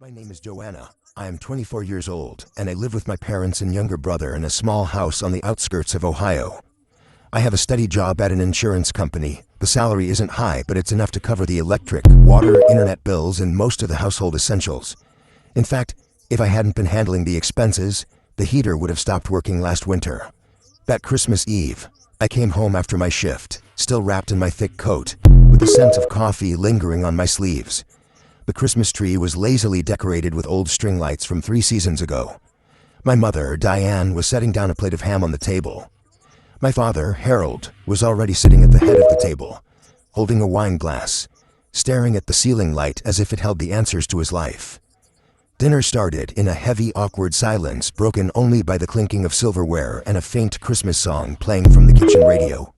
My name is Joanna. I am 24 years old, and I live with my parents and younger brother in a small house on the outskirts of Ohio. I have a steady job at an insurance company. The salary isn't high, but it's enough to cover the electric, water, internet bills, and most of the household essentials. In fact, if I hadn't been handling the expenses, the heater would have stopped working last winter. That Christmas Eve, I came home after my shift, still wrapped in my thick coat, with the scent of coffee lingering on my sleeves. The Christmas tree was lazily decorated with old string lights from 3 seasons ago. My mother, Diane, was setting down a plate of ham on the table. My father, Harold, was already sitting at the head of the table, holding a wine glass, staring at the ceiling light as if it held the answers to his life. Dinner started in a heavy, awkward silence broken only by the clinking of silverware and a faint Christmas song playing from the kitchen radio.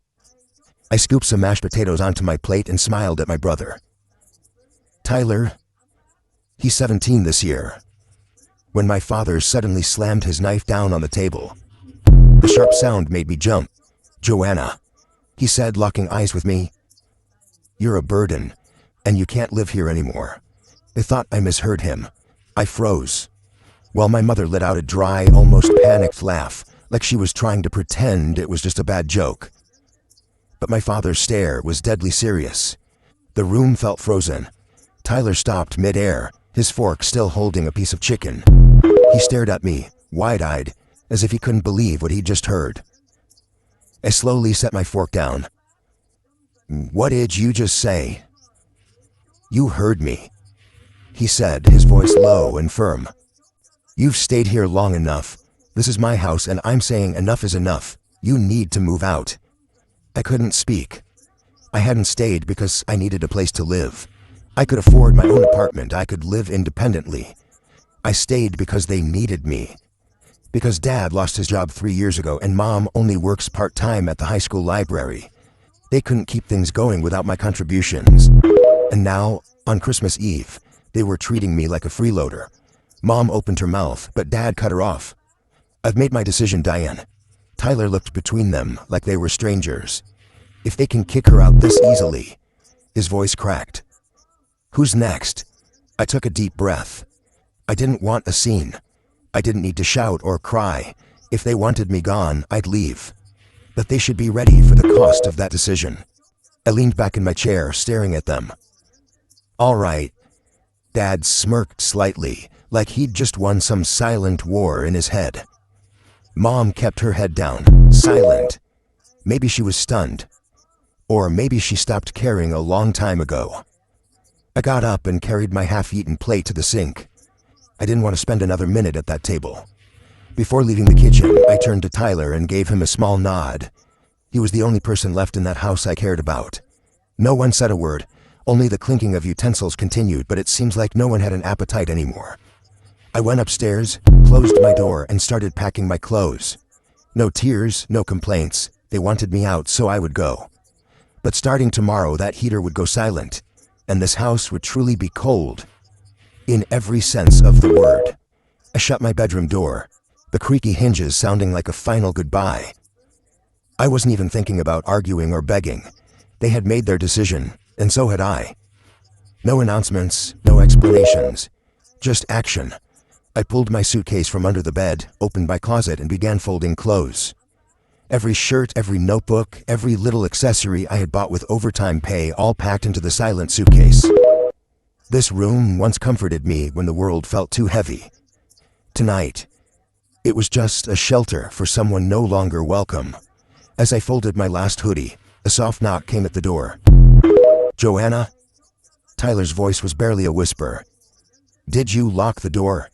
I scooped some mashed potatoes onto my plate and smiled at my brother. Tyler, he's 17 this year. When my father suddenly slammed his knife down on the table, the sharp sound made me jump. "Joanna," he said, locking eyes with me. "You're a burden, and you can't live here anymore." I thought I misheard him. I froze, while my mother let out a dry, almost panicked laugh, like she was trying to pretend it was just a bad joke. But my father's stare was deadly serious. The room felt frozen. Tyler stopped mid-air, his fork still holding a piece of chicken. He stared at me, wide-eyed, as if he couldn't believe what he'd just heard. I slowly set my fork down. "What did you just say?" "You heard me," he said, his voice low and firm. "You've stayed here long enough. This is my house, and I'm saying enough is enough. You need to move out." I couldn't speak. I hadn't stayed because I needed a place to live. I could afford my own apartment. I could live independently. I stayed because they needed me. Because Dad lost his job 3 years ago and Mom only works part-time at the high school library. They couldn't keep things going without my contributions. And now, on Christmas Eve, they were treating me like a freeloader. Mom opened her mouth, but Dad cut her off. "I've made my decision, Diane." Tyler looked between them like they were strangers. "If they can kick her out this easily," his voice cracked. "Who's next?" I took a deep breath. I didn't want a scene. I didn't need to shout or cry. If they wanted me gone, I'd leave. But they should be ready for the cost of that decision. I leaned back in my chair, staring at them. "All right." Dad smirked slightly, like he'd just won some silent war in his head. Mom kept her head down, silent. Maybe she was stunned. Or maybe she stopped caring a long time ago. I got up and carried my half-eaten plate to the sink. I didn't want to spend another minute at that table. Before leaving the kitchen, I turned to Tyler and gave him a small nod. He was the only person left in that house I cared about. No one said a word. Only the clinking of utensils continued, but it seems like no one had an appetite anymore. I went upstairs, closed my door, and started packing my clothes. No tears, no complaints. They wanted me out, so I would go. But starting tomorrow, that heater would go silent, and this house would truly be cold. In every sense of the word. I shut my bedroom door, the creaky hinges sounding like a final goodbye. I wasn't even thinking about arguing or begging. They had made their decision, and so had I. No announcements, no explanations, just action. I pulled my suitcase from under the bed, opened my closet, and began folding clothes. Every shirt, every notebook, every little accessory I had bought with overtime pay, all packed into the silent suitcase. This room once comforted me when the world felt too heavy. Tonight, it was just a shelter for someone no longer welcome. As I folded my last hoodie, a soft knock came at the door. "Joanna?" Tyler's voice was barely a whisper. "Did you lock the door?"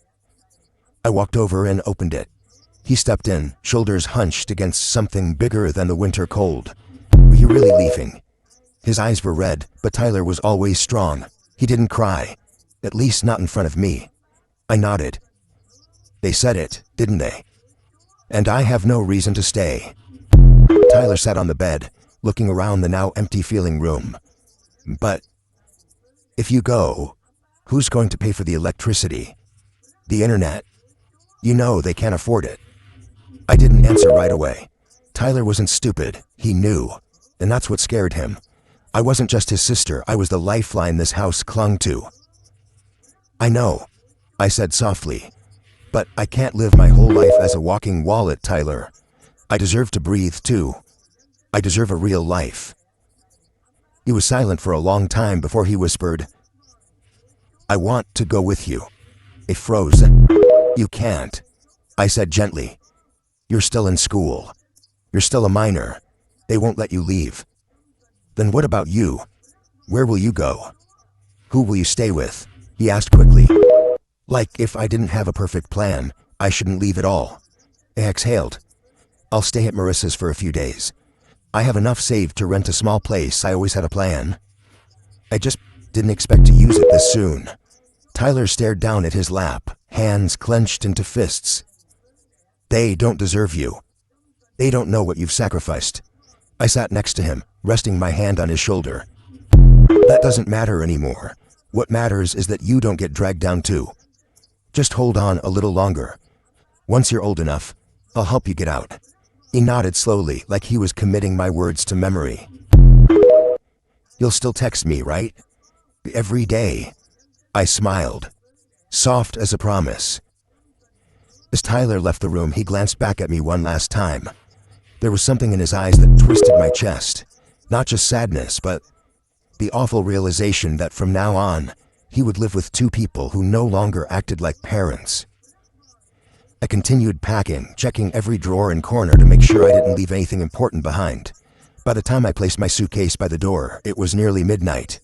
I walked over and opened it. He stepped in, shoulders hunched against something bigger than the winter cold. "Were you really leaving?" His eyes were red, but Tyler was always strong. He didn't cry, at least not in front of me. I nodded. "They said it, didn't they? And I have no reason to stay." Tyler sat on the bed, looking around the now empty-feeling room. "But if you go, who's going to pay for the electricity? The internet? You know they can't afford it." I didn't answer right away. Tyler wasn't stupid. He knew. And that's what scared him. I wasn't just his sister. I was the lifeline this house clung to. "I know," I said softly. But I can't live my whole life as a walking wallet, Tyler. I deserve to breathe too. I deserve a real life. He was silent for a long time before he whispered, I want to go with you. I froze. You can't, I said gently. You're still in school. You're still a minor. They won't let you leave. Then what about you? Where will you go? Who will you stay with? He asked quickly. Like if I didn't have a perfect plan, I shouldn't leave at all. I exhaled. I'll stay at Marissa's for a few days. I have enough saved to rent a small place. I always had a plan. I just didn't expect to use it this soon. Tyler stared down at his lap, hands clenched into fists. They don't deserve you. They don't know what you've sacrificed. I sat next to him, resting my hand on his shoulder. That doesn't matter anymore. What matters is that you don't get dragged down too. Just hold on a little longer. Once you're old enough, I'll help you get out. He nodded slowly, like he was committing my words to memory. You'll still text me, right? Every day. I smiled, soft as a promise. As Tyler left the room, he glanced back at me one last time. There was something in his eyes that twisted my chest. Not just sadness, but the awful realization that from now on, he would live with two people who no longer acted like parents. I continued packing, checking every drawer and corner to make sure I didn't leave anything important behind. By the time I placed my suitcase by the door, it was nearly midnight.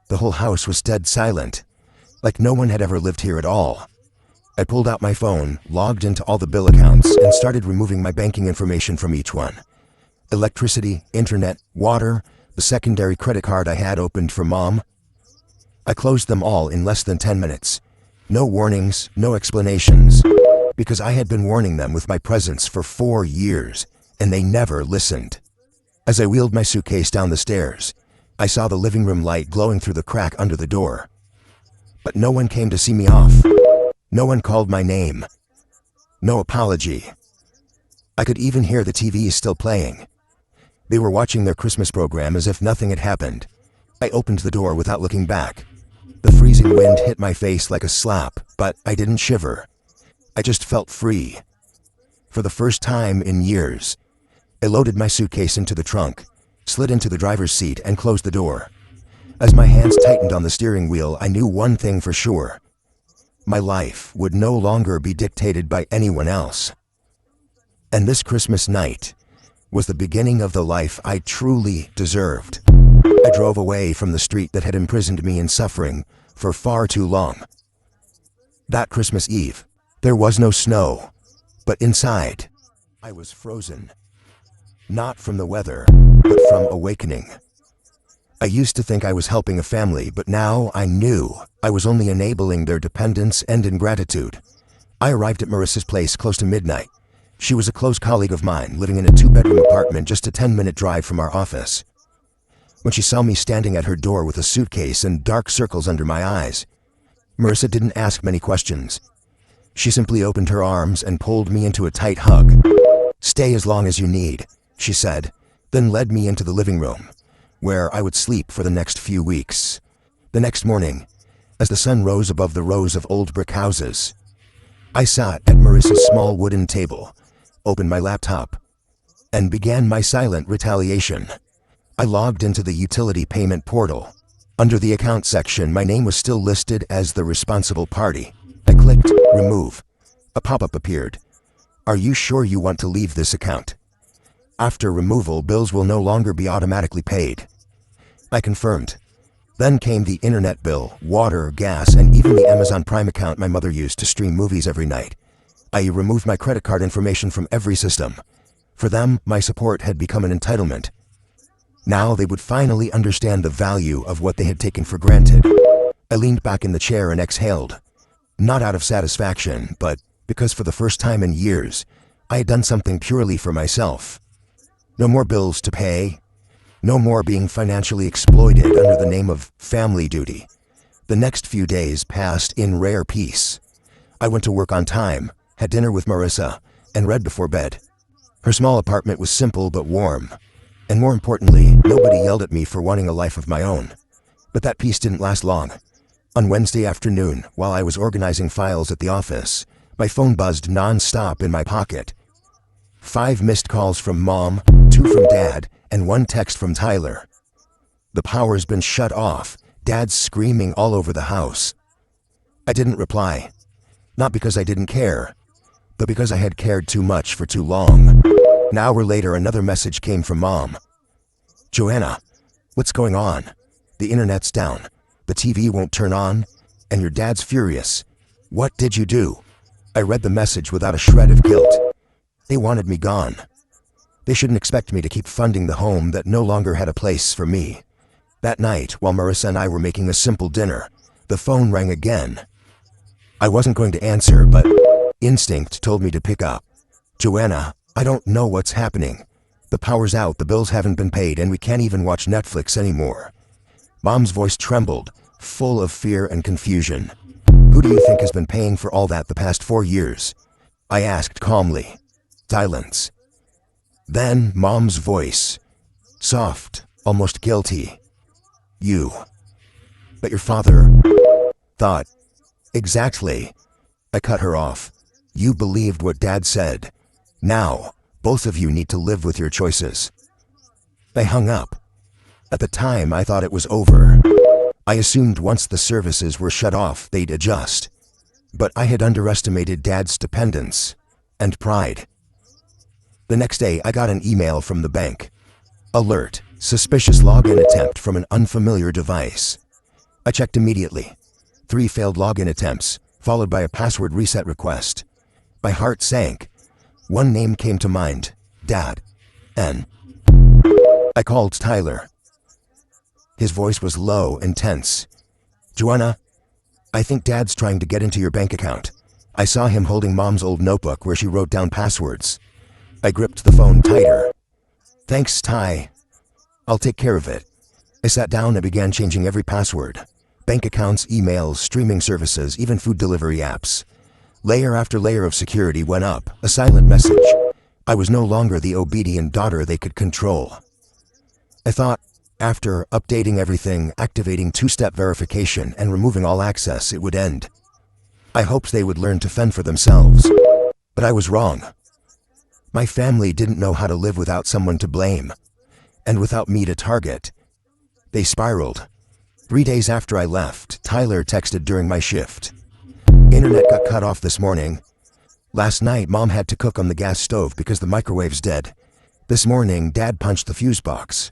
The whole house was dead silent, like no one had ever lived here at all. I pulled out my phone, logged into all the bill accounts, and started removing my banking information from each one. Electricity, internet, water, the secondary credit card I had opened for Mom. I closed them all in less than 10 minutes. No warnings, no explanations. Because I had been warning them with my presence for 4 years, and they never listened. As I wheeled my suitcase down the stairs, I saw the living room light glowing through the crack under the door. But no one came to see me off. No one called my name. No apology. I could even hear the TV still playing. They were watching their Christmas program as if nothing had happened. I opened the door without looking back. The freezing wind hit my face like a slap, but I didn't shiver. I just felt free. For the first time in years, I loaded my suitcase into the trunk, slid into the driver's seat, and closed the door. As my hands tightened on the steering wheel, I knew one thing for sure. My life would no longer be dictated by anyone else. And this Christmas night was the beginning of the life I truly deserved. I drove away from the street that had imprisoned me in suffering for far too long. That Christmas Eve, there was no snow, but inside, I was frozen. Not from the weather, but from awakening. I used to think I was helping a family, but now I knew I was only enabling their dependence and ingratitude. I arrived at Marissa's place close to midnight. She was a close colleague of mine, living in a 2-bedroom apartment just a 10-minute drive from our office. When she saw me standing at her door with a suitcase and dark circles under my eyes, Marissa didn't ask many questions. She simply opened her arms and pulled me into a tight hug. "Stay as long as you need," she said, then led me into the living room, where I would sleep for the next few weeks. The next morning, as the sun rose above the rows of old brick houses, I sat at Marissa's small wooden table, opened my laptop, and began my silent retaliation. I logged into the utility payment portal. Under the account section, my name was still listed as the responsible party. I clicked Remove. A pop-up appeared. "Are you sure you want to leave this account? After removal, bills will no longer be automatically paid." I confirmed. Then came the internet bill, water, gas, and even the Amazon Prime account my mother used to stream movies every night. I removed my credit card information from every system. For them, my support had become an entitlement. Now they would finally understand the value of what they had taken for granted. I leaned back in the chair and exhaled. Not out of satisfaction, but because for the first time in years, I had done something purely for myself. No more bills to pay. No more being financially exploited under the name of family duty. The next few days passed in rare peace. I went to work on time, had dinner with Marissa, and read before bed. Her small apartment was simple but warm. And more importantly, nobody yelled at me for wanting a life of my own. But that peace didn't last long. On Wednesday afternoon, while I was organizing files at the office, my phone buzzed non-stop in my pocket. 5 missed calls from Mom, 2 from Dad, and 1 text from Tyler. The power's been shut off. Dad's screaming all over the house. I didn't reply. Not because I didn't care, but because I had cared too much for too long. An hour later, another message came from Mom. "Joanna, what's going on? The internet's down. The TV won't turn on, and your dad's furious. What did you do?" I read the message without a shred of guilt. They wanted me gone. They shouldn't expect me to keep funding the home that no longer had a place for me. That night, while Marissa and I were making a simple dinner, the phone rang again. I wasn't going to answer, but instinct told me to pick up. "Joanna, I don't know what's happening. The power's out, the bills haven't been paid, and we can't even watch Netflix anymore." Mom's voice trembled, full of fear and confusion. "Who do you think has been paying for all that the past 4 years?" I asked calmly. Silence. Then Mom's voice, soft, almost guilty. "You. But your father thought." "Exactly." I cut her off. "You believed what Dad said. Now, both of you need to live with your choices." I hung up. At the time, I thought it was over. I assumed once the services were shut off, they'd adjust. But I had underestimated Dad's dependence and pride. The next day, I got an email from the bank. Alert: suspicious login attempt from an unfamiliar device. I checked immediately. 3 failed login attempts, followed by a password reset request. My heart sank. One name came to mind: Dad. N. I called Tyler. His voice was low and tense. "Joanna, I think Dad's trying to get into your bank account." I saw him holding Mom's old notebook where she wrote down passwords. I gripped the phone tighter. "Thanks, Ty. I'll take care of it." I sat down and began changing every password. Bank accounts, emails, streaming services, even food delivery apps. Layer after layer of security went up, a silent message. I was no longer the obedient daughter they could control. I thought, after updating everything, activating 2-step verification, and removing all access, it would end. I hoped they would learn to fend for themselves. But I was wrong. My family didn't know how to live without someone to blame, and without me to target. They spiraled. 3 days after I left, Tyler texted during my shift. "Internet got cut off this morning. Last night, Mom had to cook on the gas stove because the microwave's dead. This morning, Dad punched the fuse box."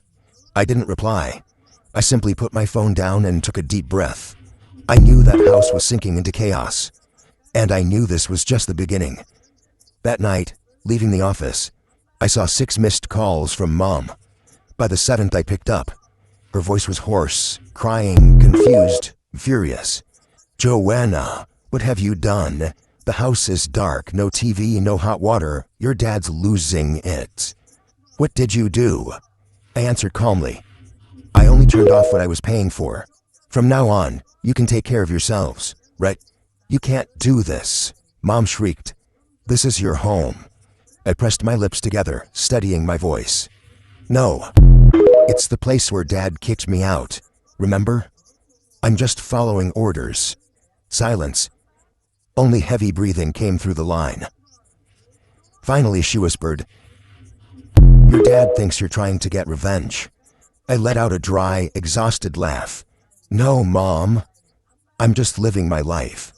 I didn't reply. I simply put my phone down and took a deep breath. I knew that house was sinking into chaos, and I knew this was just the beginning. That night, leaving the office, I saw 6 missed calls from Mom. By the 7th, I picked up. Her voice was hoarse, crying, confused, furious. "Joanna, what have you done? The house is dark, no TV, no hot water. Your dad's losing it. What did you do?" I answered calmly. "I only turned off what I was paying for. From now on, you can take care of yourselves, right?" "You can't do this," Mom shrieked. "This is your home." I pressed my lips together, steadying my voice. "No. It's the place where Dad kicked me out. Remember? I'm just following orders." Silence. Only heavy breathing came through the line. Finally, she whispered, "Your dad thinks you're trying to get revenge." I let out a dry, exhausted laugh. "No, Mom. I'm just living my life.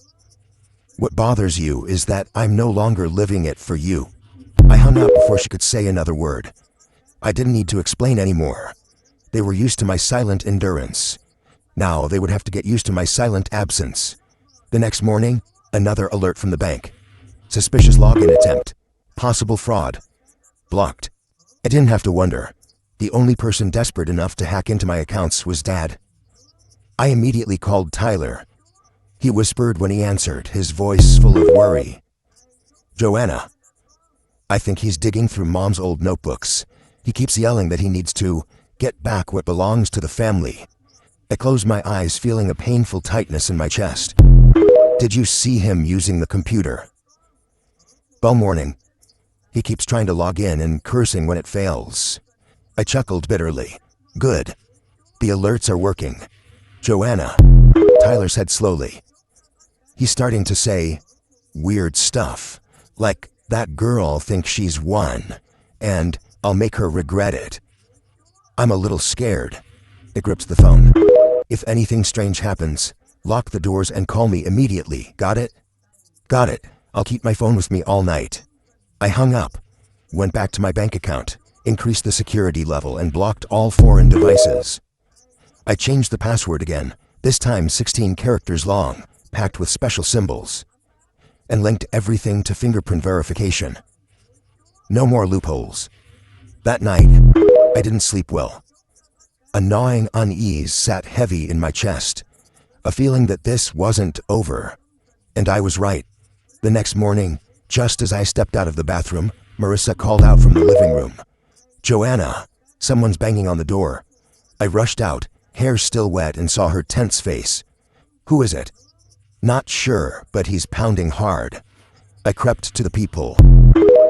What bothers you is that I'm no longer living it for you." I hung up before she could say another word. I didn't need to explain anymore. They were used to my silent endurance. Now they would have to get used to my silent absence. The next morning, another alert from the bank. Suspicious login attempt. Possible fraud. Blocked. I didn't have to wonder. The only person desperate enough to hack into my accounts was Dad. I immediately called Tyler. He whispered when he answered, his voice full of worry. "Joanna, I think he's digging through Mom's old notebooks. He keeps yelling that he needs to get back what belongs to the family." I closed my eyes, feeling a painful tightness in my chest. "Did you see him using the computer?" "All morning. He keeps trying to log in and cursing when it fails." I chuckled bitterly. "Good. The alerts are working. Joanna, Tyler said slowly. He's starting to say weird stuff, like that girl thinks she's won, and I'll make her regret it. I'm a little scared. It grips the phone. If anything strange happens, lock the doors and call me immediately. Got it? Got it. I'll keep my phone with me all night. I hung up, went back to my bank account, increased the security level, and blocked all foreign devices. I changed the password again, this time 16 characters long, packed with special symbols, and linked everything to fingerprint verification. No more loopholes. That night, I didn't sleep well. A gnawing unease sat heavy in my chest, a feeling that this wasn't over. And I was right. The next morning, just as I stepped out of the bathroom, Marissa called out from the living room. Joanna, someone's banging on the door. I rushed out, hair still wet, and saw her tense face. Who is it? Not sure, but he's pounding hard. I crept to the peephole.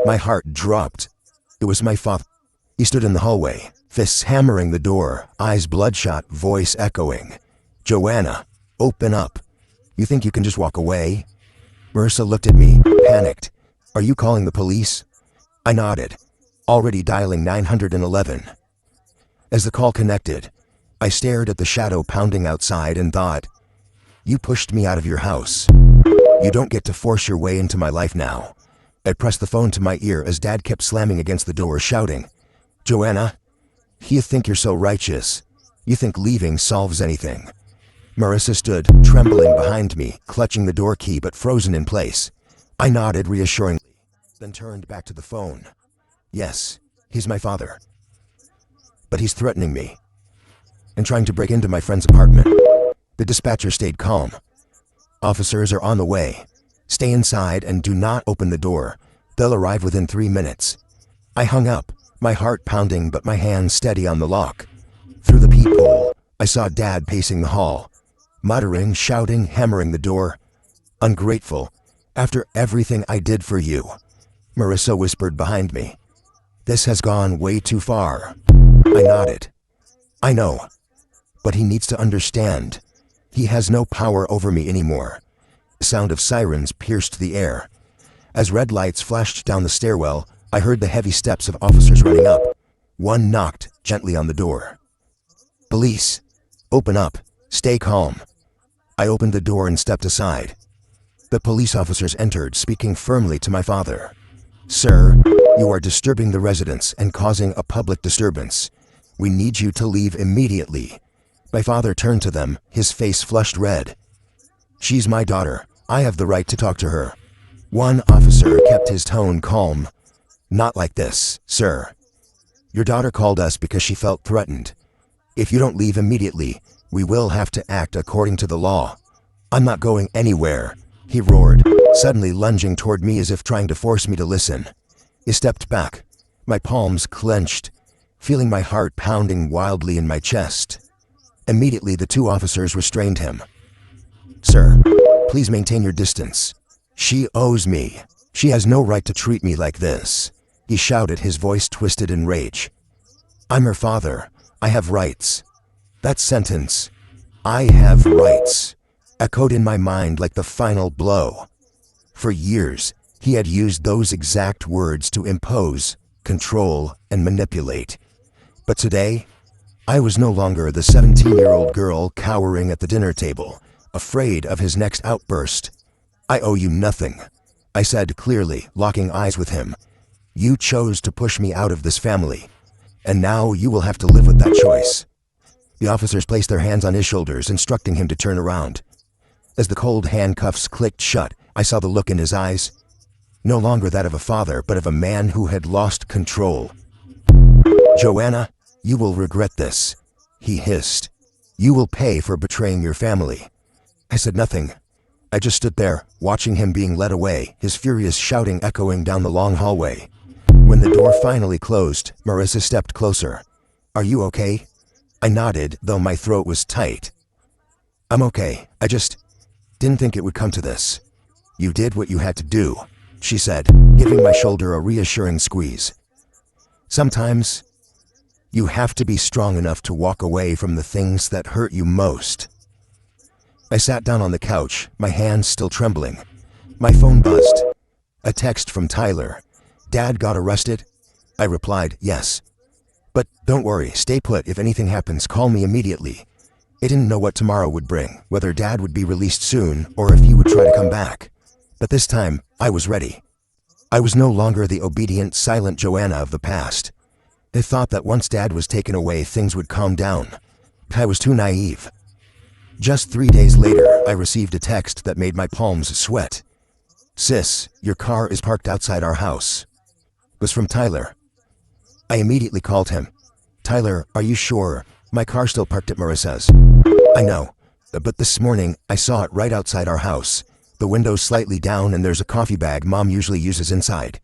My heart dropped. It was my father. He stood in the hallway, fists hammering the door, eyes bloodshot, voice echoing. Joanna, open up. You think you can just walk away? Marissa looked at me, panicked. Are you calling the police? I nodded, already dialing 911. As the call connected, I stared at the shadow pounding outside and thought, you pushed me out of your house. You don't get to force your way into my life now. I pressed the phone to my ear as Dad kept slamming against the door, shouting, Joanna, you think you're so righteous. You think leaving solves anything. Marissa stood, trembling behind me, clutching the door key but frozen in place. I nodded reassuringly, then turned back to the phone. Yes, he's my father. But he's threatening me and trying to break into my friend's apartment. The dispatcher stayed calm. Officers are on the way. Stay inside and do not open the door. They'll arrive within 3 minutes. I hung up, my heart pounding but my hand steady on the lock. Through the peephole, I saw Dad pacing the hall, muttering, shouting, hammering the door. Ungrateful. After everything I did for you. Marissa whispered behind me. This has gone way too far. I nodded. I know. But he needs to understand. He has no power over me anymore. The sound of sirens pierced the air. As red lights flashed down the stairwell, I heard the heavy steps of officers running up. One knocked gently on the door. Police, open up. Stay calm. I opened the door and stepped aside. The police officers entered, speaking firmly to my father. Sir, you are disturbing the residents and causing a public disturbance. We need you to leave immediately. My father turned to them, his face flushed red. She's my daughter. I have the right to talk to her. One officer kept his tone calm. Not like this, sir. Your daughter called us because she felt threatened. If you don't leave immediately, we will have to act according to the law. I'm not going anywhere, he roared, suddenly lunging toward me as if trying to force me to listen. He stepped back, my palms clenched, feeling my heart pounding wildly in my chest. Immediately, the two officers restrained him. Sir, please maintain your distance. She owes me. She has no right to treat me like this, he shouted, his voice twisted in rage. I'm her father. I have rights. That sentence, I have rights, echoed in my mind like the final blow. For years, he had used those exact words to impose, control, and manipulate. But today, I was no longer the 17-year-old girl cowering at the dinner table, afraid of his next outburst. I owe you nothing, I said clearly, locking eyes with him. You chose to push me out of this family, and now you will have to live with that choice. The officers placed their hands on his shoulders, instructing him to turn around. As the cold handcuffs clicked shut, I saw the look in his eyes. No longer that of a father, but of a man who had lost control. Joanna, you will regret this, he hissed. You will pay for betraying your family. I said nothing. I just stood there, watching him being led away, his furious shouting echoing down the long hallway. When the door finally closed, Marissa stepped closer. Are you okay? I nodded, though my throat was tight. I'm okay. I just didn't think it would come to this. You did what you had to do, she said, giving my shoulder a reassuring squeeze. Sometimes, you have to be strong enough to walk away from the things that hurt you most. I sat down on the couch, my hands still trembling. My phone buzzed. A text from Tyler. "Dad got arrested?" I replied, "Yes. But don't worry, stay put. If anything happens, call me immediately." I didn't know what tomorrow would bring, whether Dad would be released soon or if he would try to come back. But this time, I was ready. I was no longer the obedient, silent Joanna of the past. I thought that once Dad was taken away, things would calm down. I was too naive. Just 3 days later, I received a text that made my palms sweat. "Sis, your car is parked outside our house." It was from Tyler. I immediately called him. "Tyler, are you sure? My car's still parked at Marissa's." "I know, but this morning I saw it right outside our house. The window's slightly down and there's a coffee bag Mom usually uses inside.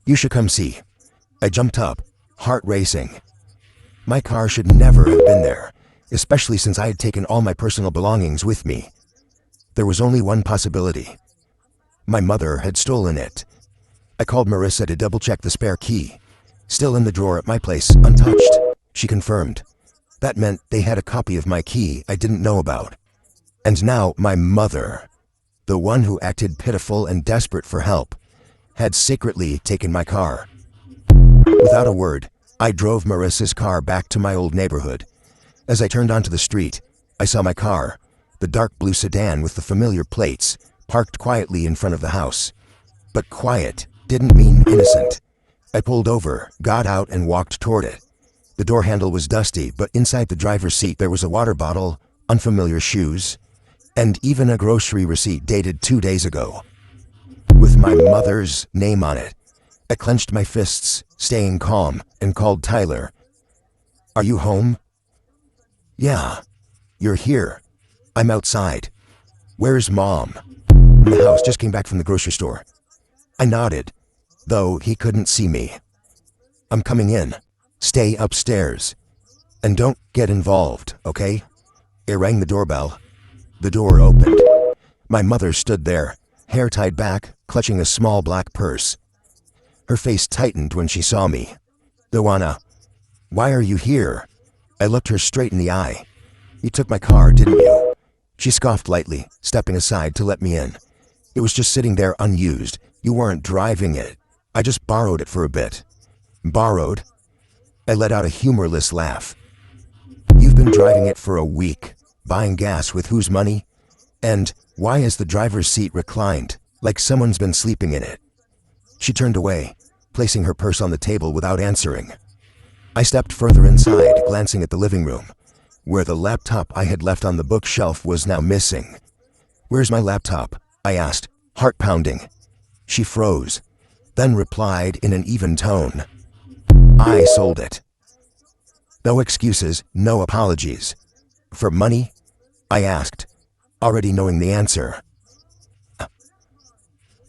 You should come see." I jumped up, heart racing. My car should never have been there, especially since I had taken all my personal belongings with me. There was only one possibility. My mother had stolen it. I called Marissa to double-check the spare key. "Still in the drawer at my place, untouched," she confirmed. That meant they had a copy of my key I didn't know about. And now my mother, the one who acted pitiful and desperate for help, had secretly taken my car. Without a word, I drove Marissa's car back to my old neighborhood. As I turned onto the street, I saw my car, the dark blue sedan with the familiar plates, parked quietly in front of the house. But quiet didn't mean innocent. I pulled over, got out, and walked toward it. The door handle was dusty, but inside the driver's seat there was a water bottle, unfamiliar shoes, and even a grocery receipt dated 2 days ago, with my mother's name on it. I clenched my fists, staying calm, and called Tyler. "Are you home?" "Yeah. You're here. I'm outside." "Where's Mom?" "In the house, just came back from the grocery store." I nodded, though he couldn't see me. "I'm coming in. Stay upstairs. And don't get involved, okay?" I rang the doorbell. The door opened. My mother stood there, hair tied back, clutching a small black purse. Her face tightened when she saw me. "Joanna, why are you here?" I looked her straight in the eye. "You took my car, didn't you?" She scoffed lightly, stepping aside to let me in. "It was just sitting there unused. You weren't driving it. I just borrowed it for a bit." "Borrowed?" I let out a humorless laugh. "You've been driving it for a week. Buying gas with whose money? And why is the driver's seat reclined, like someone's been sleeping in it?" She turned away, placing her purse on the table without answering. I stepped further inside, glancing at the living room, where the laptop I had left on the bookshelf was now missing. "Where's my laptop?" I asked, heart pounding. She froze, then replied in an even tone. "I sold it." No excuses, no apologies. "For money?" I asked, already knowing the answer.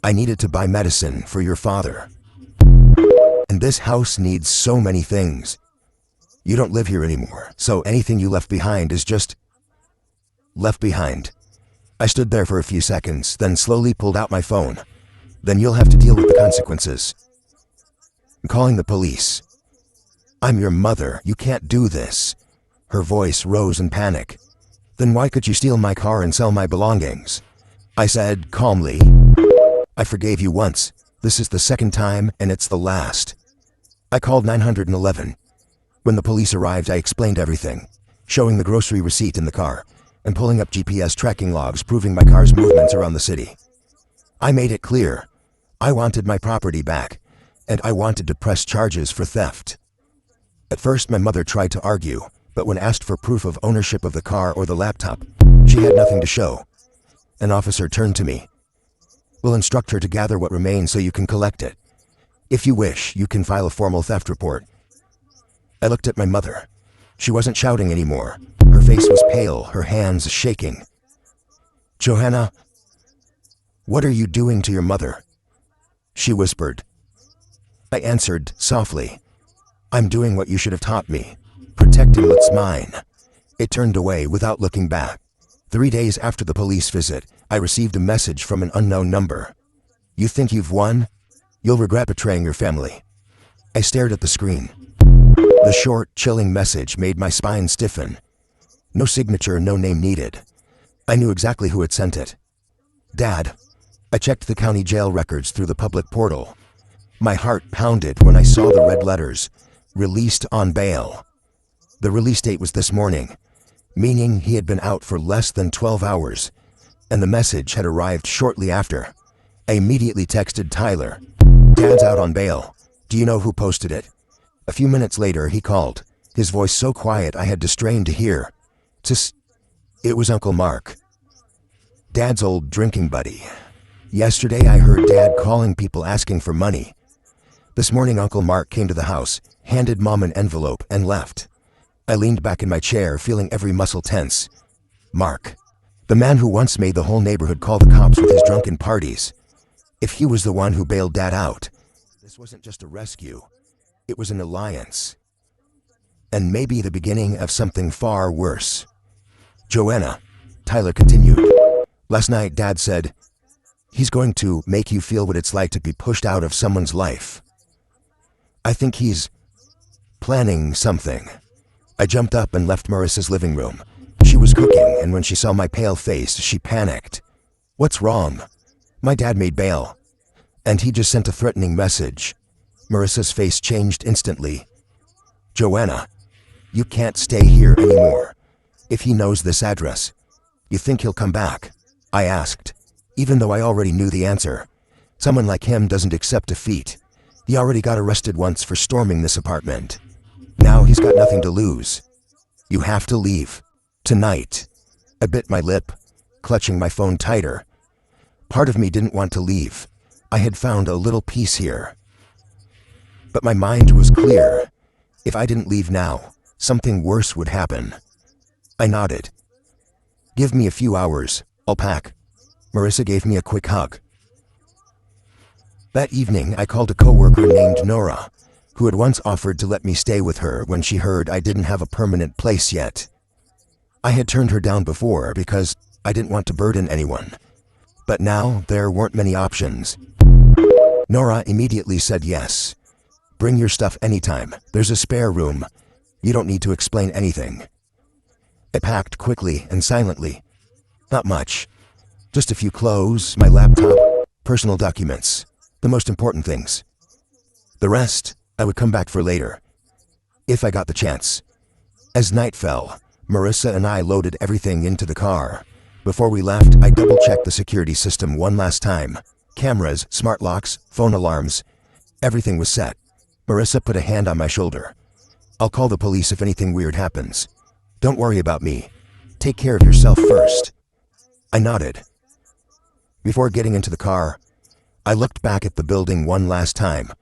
"I needed to buy medicine for your father. And this house needs so many things. You don't live here anymore, so anything you left behind is just left behind." I stood there for a few seconds, then slowly pulled out my phone. "Then you'll have to deal with the consequences." "I'm calling the police." "I'm your mother. You can't do this." Her voice rose in panic. "Then why could you steal my car and sell my belongings?" I said calmly. "I forgave you once. This is the second time, and it's the last." I called 911. When the police arrived, I explained everything, showing the grocery receipt in the car, and pulling up GPS tracking logs proving my car's movements around the city. I made it clear. I wanted my property back, and I wanted to press charges for theft. At first, my mother tried to argue, but when asked for proof of ownership of the car or the laptop, she had nothing to show. An officer turned to me. "We'll instruct her to gather what remains so you can collect it. If you wish, you can file a formal theft report." I looked at my mother. She wasn't shouting anymore. Her face was pale, her hands shaking. "Joanna, what are you doing to your mother?" she whispered. I answered softly, "I'm doing what you should have taught me, protecting what's mine." It turned away without looking back. 3 days after the police visit, I received a message from an unknown number. "You think you've won? You'll regret betraying your family." I stared at the screen. The short, chilling message made my spine stiffen. No signature, no name needed. I knew exactly who had sent it. Dad. I checked the county jail records through the public portal. My heart pounded when I saw the red letters, "Released on bail." The release date was this morning, meaning he had been out for less than 12 hours, and the message had arrived shortly after. I immediately texted Tyler. "Dad's out on bail. Do you know who posted it?" A few minutes later, he called, his voice so quiet I had to strain to hear. It was Uncle Mark, Dad's old drinking buddy. Yesterday, I heard Dad calling people asking for money. This morning, Uncle Mark came to the house, handed Mom an envelope, and left. I leaned back in my chair, feeling every muscle tense. Mark, the man who once made the whole neighborhood call the cops with his drunken parties. If he was the one who bailed Dad out, this wasn't just a rescue. It was an alliance. And maybe the beginning of something far worse. "Joanna," Tyler continued, "last night Dad said, he's going to make you feel what it's like to be pushed out of someone's life. I think he's planning something." I jumped up and left Marissa's living room. She was cooking, and when she saw my pale face, she panicked. "What's wrong?" "My dad made bail, and he just sent a threatening message." Marissa's face changed instantly. "Joanna, you can't stay here anymore. If he knows this address, you think he'll come back?" I asked, even though I already knew the answer. Someone like him doesn't accept defeat. He already got arrested once for storming this apartment. Now he's got nothing to lose. "You have to leave. Tonight." I bit my lip, clutching my phone tighter. Part of me didn't want to leave. I had found a little peace here. But my mind was clear. If I didn't leave now, something worse would happen. I nodded. "Give me a few hours. I'll pack." Marissa gave me a quick hug. That evening, I called a coworker named Nora, who had once offered to let me stay with her when she heard I didn't have a permanent place yet. I had turned her down before because I didn't want to burden anyone. But now, there weren't many options. Nora immediately said yes. "Bring your stuff anytime. There's a spare room. You don't need to explain anything." I packed quickly and silently. Not much. Just a few clothes, my laptop, personal documents, the most important things. The rest, I would come back for later, if I got the chance. As night fell, Marissa and I loaded everything into the car. Before we left, I double-checked the security system one last time. Cameras, smart locks, phone alarms, everything was set. Marissa put a hand on my shoulder. "I'll call the police if anything weird happens. Don't worry about me. Take care of yourself first." I nodded. Before getting into the car, I looked back at the building one last time.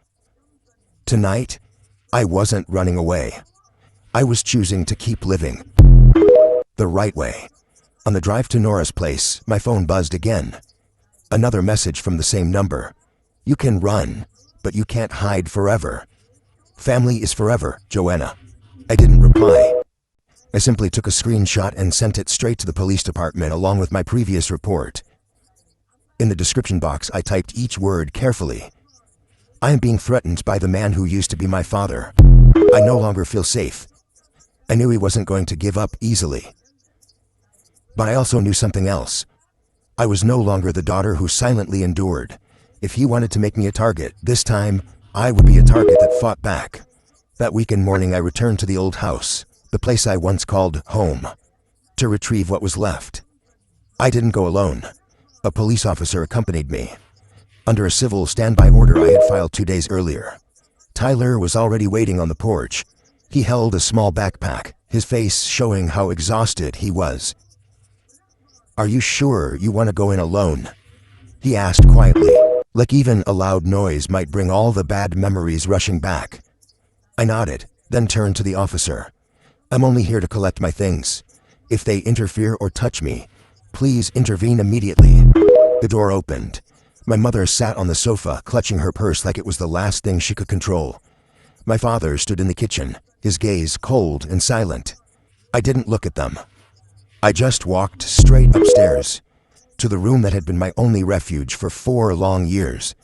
Tonight, I wasn't running away. I was choosing to keep living. The right way. On the drive to Nora's place, my phone buzzed again. Another message from the same number. "You can run, but you can't hide forever. Family is forever, Joanna." I didn't reply. I simply took a screenshot and sent it straight to the police department along with my previous report. In the description box, I typed each word carefully. "I am being threatened by the man who used to be my father. I no longer feel safe." I knew he wasn't going to give up easily. But I also knew something else. I was no longer the daughter who silently endured. If he wanted to make me a target, this time, I would be a target that fought back. That weekend morning, I returned to the old house, the place I once called home, to retrieve what was left. I didn't go alone. A police officer accompanied me. Under a civil standby order I had filed 2 days earlier. Tyler was already waiting on the porch. He held a small backpack, his face showing how exhausted he was. "Are you sure you want to go in alone?" he asked quietly, like even a loud noise might bring all the bad memories rushing back. I nodded, then turned to the officer. "I'm only here to collect my things. If they interfere or touch me, please intervene immediately." The door opened. My mother sat on the sofa, clutching her purse like it was the last thing she could control. My father stood in the kitchen, his gaze cold and silent. I didn't look at them. I just walked straight upstairs, to the room that had been my only refuge for 4 long years.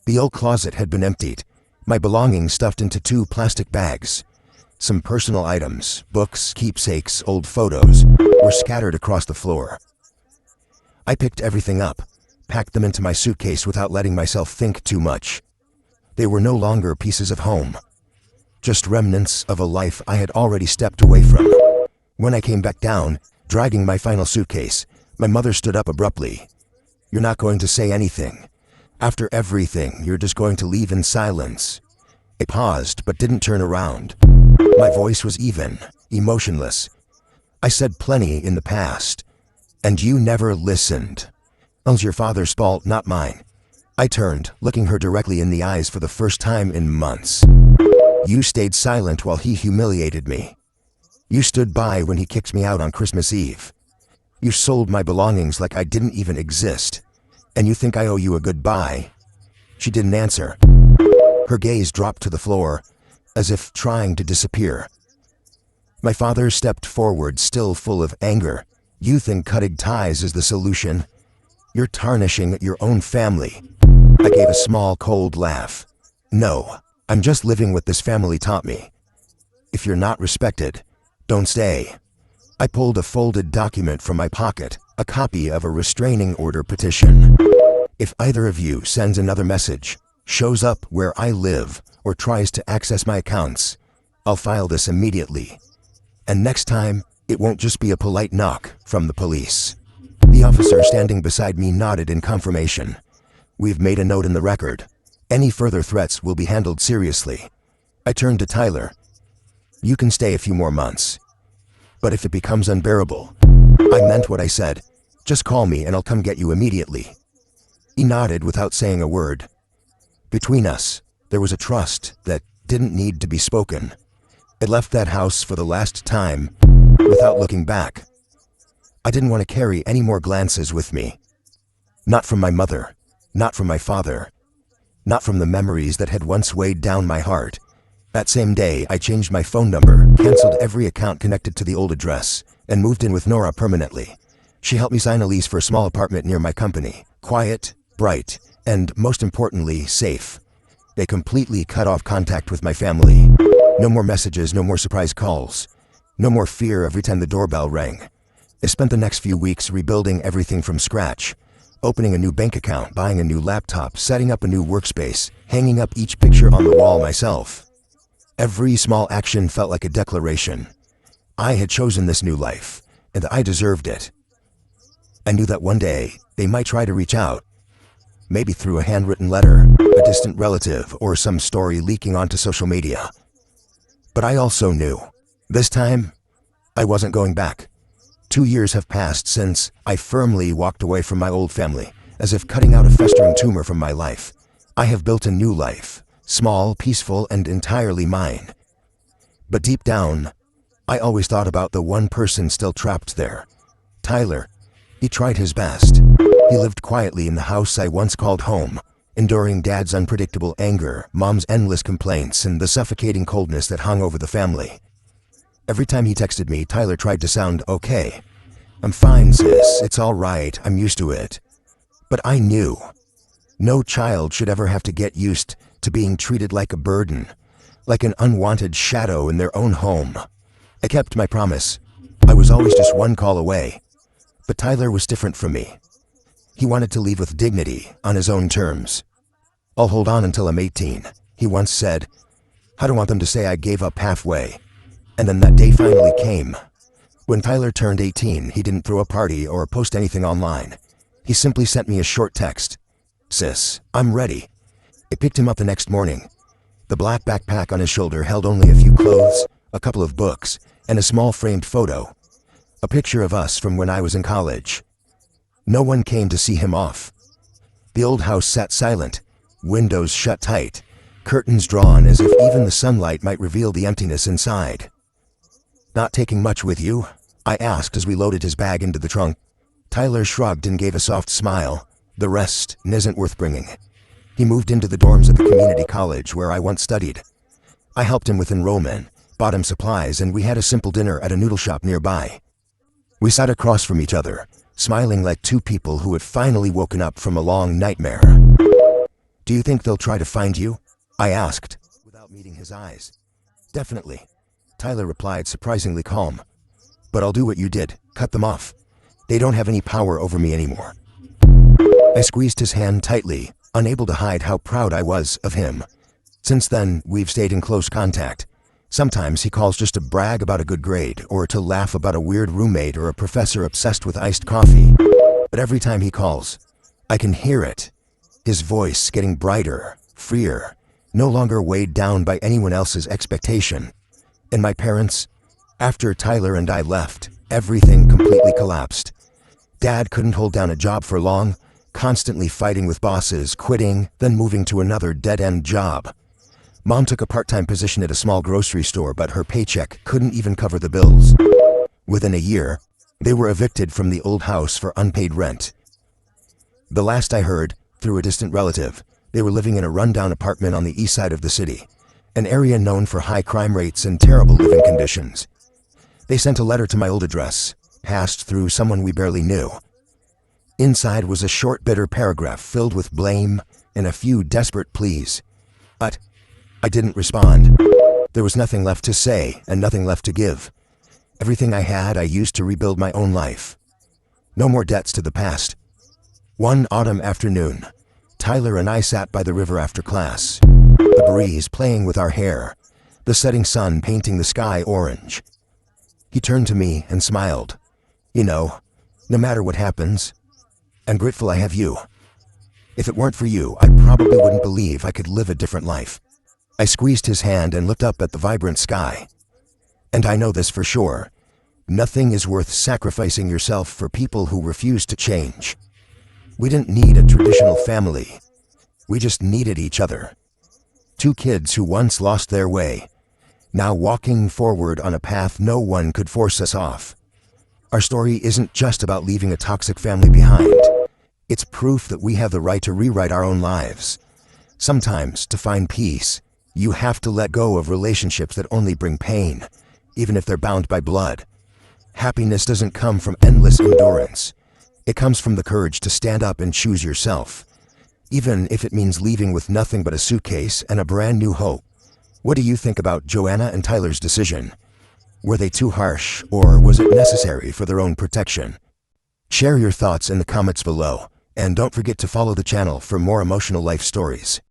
The old closet had been emptied, my belongings stuffed into 2 plastic bags. Some personal items, books, keepsakes, old photos, were scattered across the floor. I picked everything up, packed them into my suitcase without letting myself think too much. They were no longer pieces of home, just remnants of a life I had already stepped away from. When I came back down, dragging my final suitcase, my mother stood up abruptly. "You're not going to say anything. After everything, you're just going to leave in silence." I paused but didn't turn around. My voice was even, emotionless. "I said plenty in the past, and you never listened. It's your father's fault, not mine." I turned, looking her directly in the eyes for the first time in months. "You stayed silent while he humiliated me. You stood by when he kicked me out on Christmas Eve. You sold my belongings like I didn't even exist. And you think I owe you a goodbye?" She didn't answer. Her gaze dropped to the floor, as if trying to disappear. My father stepped forward, still full of anger. "You think cutting ties is the solution? You're tarnishing your own family." I gave a small, cold laugh. "No, I'm just living what this family taught me. If you're not respected, don't stay." I pulled a folded document from my pocket, a copy of a restraining order petition. "If either of you sends another message, shows up where I live, or tries to access my accounts, I'll file this immediately. And next time, it won't just be a polite knock from the police." The officer standing beside me nodded in confirmation. "We've made a note in the record. Any further threats will be handled seriously." I turned to Tyler. "You can stay a few more months. But if it becomes unbearable," I meant what I said, "just call me and I'll come get you immediately." He nodded without saying a word. Between us, there was a trust that didn't need to be spoken. I left that house for the last time, without looking back. I didn't want to carry any more glances with me. Not from my mother, not from my father, not from the memories that had once weighed down my heart. That same day, I changed my phone number, canceled every account connected to the old address, and moved in with Nora permanently. She helped me sign a lease for a small apartment near my company. Quiet, bright, and most importantly, safe. They completely cut off contact with my family. No more messages, no more surprise calls. No more fear every time the doorbell rang. I spent the next few weeks rebuilding everything from scratch. Opening a new bank account, buying a new laptop, setting up a new workspace, hanging up each picture on the wall myself. Every small action felt like a declaration. I had chosen this new life, and I deserved it. I knew that one day, they might try to reach out. Maybe through a handwritten letter, a distant relative, or some story leaking onto social media. But I also knew, this time, I wasn't going back. 2 years have passed since I firmly walked away from my old family, as if cutting out a festering tumor from my life. I have built a new life, small, peaceful, and entirely mine. But deep down, I always thought about the one person still trapped there. Tyler. He tried his best. He lived quietly in the house I once called home, enduring Dad's unpredictable anger, Mom's endless complaints, and the suffocating coldness that hung over the family. Every time he texted me, Tyler tried to sound okay. "I'm fine, sis. It's all right. I'm used to it." But I knew. No child should ever have to get used to being treated like a burden, like an unwanted shadow in their own home. I kept my promise. I was always just one call away. But Tyler was different from me. He wanted to leave with dignity, on his own terms. "I'll hold on until I'm 18, he once said. I don't want them to say I gave up halfway. And then that day finally came. When Tyler turned 18, he didn't throw a party or post anything online. He simply sent me a short text. "Sis, I'm ready." I picked him up the next morning. The black backpack on his shoulder held only a few clothes, a couple of books, and a small framed photo. A picture of us from when I was in college. No one came to see him off. The old house sat silent, windows shut tight, curtains drawn as if even the sunlight might reveal the emptiness inside. "Not taking much with you?" I asked as we loaded his bag into the trunk. Tyler shrugged and gave a soft smile. "The rest isn't worth bringing." He moved into the dorms at the community college where I once studied. I helped him with enrollment, bought him supplies, and we had a simple dinner at a noodle shop nearby. We sat across from each other, smiling like two people who had finally woken up from a long nightmare. "Do you think they'll try to find you?" I asked, without meeting his eyes. "Definitely," Tyler replied, surprisingly calm. "But I'll do what you did, cut them off. They don't have any power over me anymore. I squeezed his hand tightly, unable to hide how proud I was of him. Since then, we've stayed in close contact. Sometimes he calls just to brag about a good grade, or to laugh about a weird roommate or a professor obsessed with iced coffee. But every time he calls, I can hear it. His voice getting brighter, freer, no longer weighed down by anyone else's expectation. And my parents, after Tyler and I left, everything completely collapsed. Dad couldn't hold down a job for long, constantly fighting with bosses, quitting, then moving to another dead-end job. Mom took a part-time position at a small grocery store, but her paycheck couldn't even cover the bills. Within a year, they were evicted from the old house for unpaid rent. The last I heard, through a distant relative, they were living in a rundown apartment on the east side of the city, an area known for high crime rates and terrible living conditions. They sent a letter to my old address, passed through someone we barely knew. Inside was a short, bitter paragraph filled with blame and a few desperate pleas. But I didn't respond. There was nothing left to say and nothing left to give. Everything I had I used to rebuild my own life. No more debts to the past. One autumn afternoon, Tyler and I sat by the river after class, the breeze playing with our hair, the setting sun painting the sky orange. He turned to me and smiled. You know, no matter what happens, I'm grateful I have you. If it weren't for you, I probably wouldn't believe I could live a different life. I squeezed his hand and looked up at the vibrant sky. And I know this for sure. Nothing is worth sacrificing yourself for people who refuse to change. We didn't need a traditional family. We just needed each other. Two kids who once lost their way, now walking forward on a path no one could force us off. Our story isn't just about leaving a toxic family behind. It's proof that we have the right to rewrite our own lives. Sometimes, to find peace, you have to let go of relationships that only bring pain, even if they're bound by blood. Happiness doesn't come from endless endurance. It comes from the courage to stand up and choose yourself, even if it means leaving with nothing but a suitcase and a brand new hope. What do you think about Joanna and Tyler's decision? Were they too harsh, or was it necessary for their own protection? Share your thoughts in the comments below, and don't forget to follow the channel for more emotional life stories.